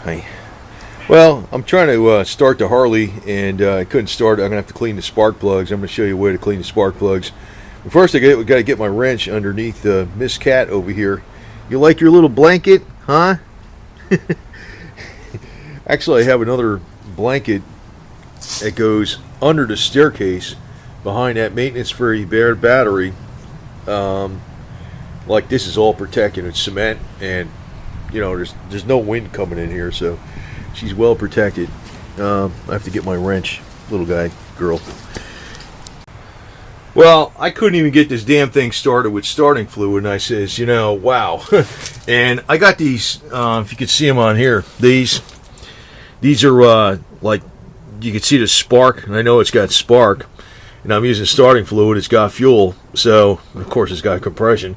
Hi. Well, I'm trying to start the Harley, and I couldn't start it. I'm going to have to clean the spark plugs. I'm going to show you a way to clean the spark plugs. But first, we got to get my wrench underneath Miss Cat over here. You like your little blanket, huh? Actually, I have another blanket that goes under the staircase behind that maintenance-free battery. Like this is all protected. It's cement, and you know there's no wind coming in here, so she's well protected. I have to get my wrench, little guy, girl. Well, I couldn't even get this damn thing started with starting fluid, and I says, you know, wow. And I got these, if you could see them on here, these are like, you can see the spark, and I know it's got spark, and I'm using starting fluid. It's got fuel, so of course it's got compression.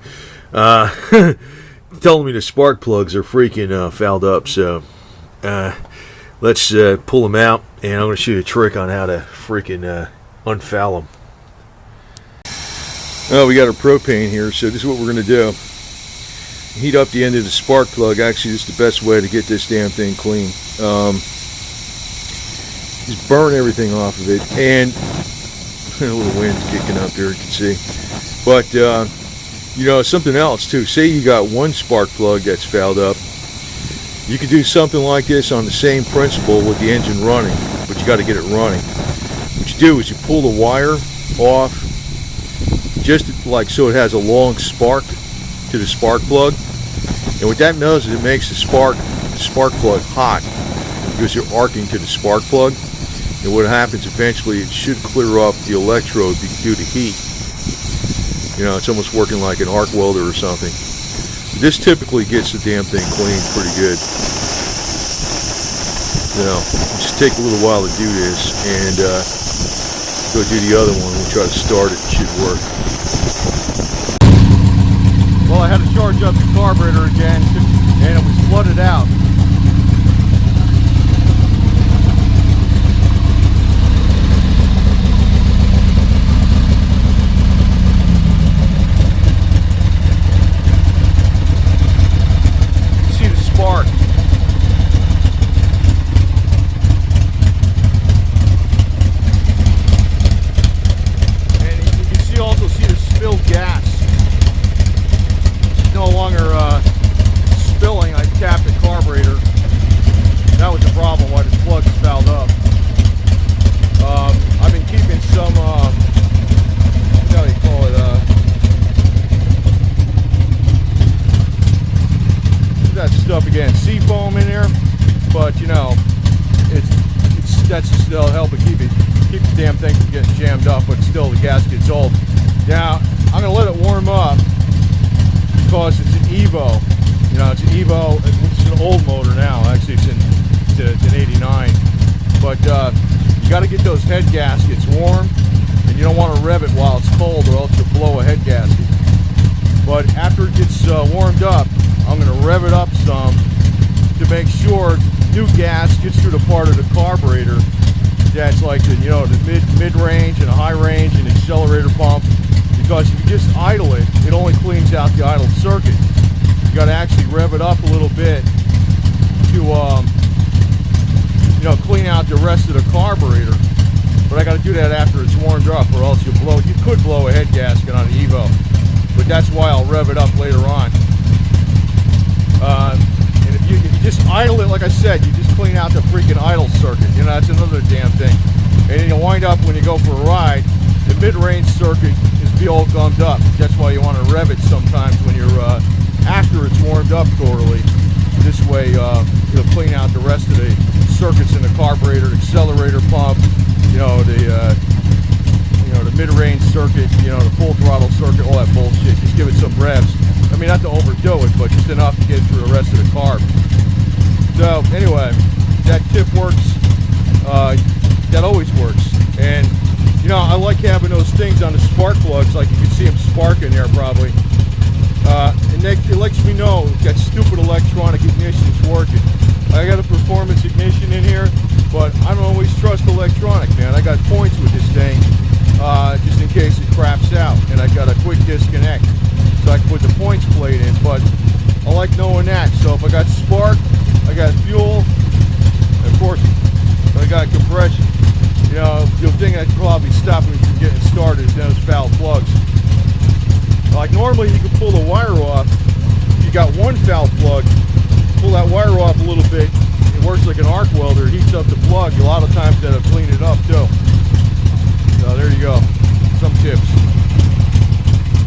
Telling me the spark plugs are freaking fouled up, so let's pull them out, and I'm going to show you a trick on how to freaking unfoul them. Oh, we got our propane here, so this is what we're going to do. Heat up the end of the spark plug. Actually, this is the best way to get this damn thing clean. Just burn everything off of it, and a little wind kicking up here, you can see. But you know, something else too. Say you got one spark plug that's fouled up. You could do something like this on the same principle with the engine running, but you got to get it running. What you do is you pull the wire off, just like so it has a long spark to the spark plug. And what that does is it makes the spark plug hot because you're arcing to the spark plug. And what happens eventually, it should clear up the electrode due to heat. You know, it's almost working like an arc welder or something. This typically gets the damn thing cleaned pretty good. You know, just take a little while to do this, and go do the other one. We'll try to start it. It should work. Well, I had to charge up the carburetor again, and it was flooded out. Stuff again, seafoam in there, but you know, that's just still helping keep the damn thing from getting jammed up, but still the gasket's old. Now I'm gonna let it warm up because it's an Evo. You know, it's an Evo, which is an old motor now. Actually, it's an 89. But you got to get those head gaskets warm, and you don't want to rev it while it's cold, or else you'll blow a head gasket. But after it gets warmed up, I'm going to rev it up some to make sure new gas gets through the part of the carburetor that's like the, you know, the mid-range and a high range and accelerator pump. Because if you just idle it, it only cleans out the idled circuit. You got to actually rev it up a little bit to you know, clean out the rest of the carburetor. But I got to do that after it's warmed up, or else you could blow a head gasket on an Evo. But that's why I'll rev it up later on. And if you just idle it, like I said, you just clean out the freaking idle circuit. You know, that's another damn thing. And then you'll wind up, when you go for a ride, the mid-range circuit is all gummed up. That's why you want to rev it sometimes when you're after it's warmed up thoroughly. This way, you'll clean out the rest of the circuits in the carburetor, the accelerator pump, you know, the mid-range circuit, you know, the full throttle circuit, all that bullshit. Just give it some revs. I mean, not to overdo it, but just enough to get through the rest of the carb. So anyway, that tip works. That always works. And you know, I like having those things on the spark plugs, like you can see them sparking there probably. And it lets me know that stupid electronic ignition's working. I got a performance ignition in here, but I don't always trust electronic, man. I got points with this thing, just in case it craps out, and I got a quick disconnect, so I can put the points plate in. But I like knowing that. So if I got spark, I got fuel, got compression. You know, the thing that probably stopping me from getting started is those foul plugs. Like normally you can pull the wire off. You got one foul plug, pull that wire off a little bit. It works like an arc welder, heats up the plug. A lot of times that'll clean it up too. So there you go, some tips.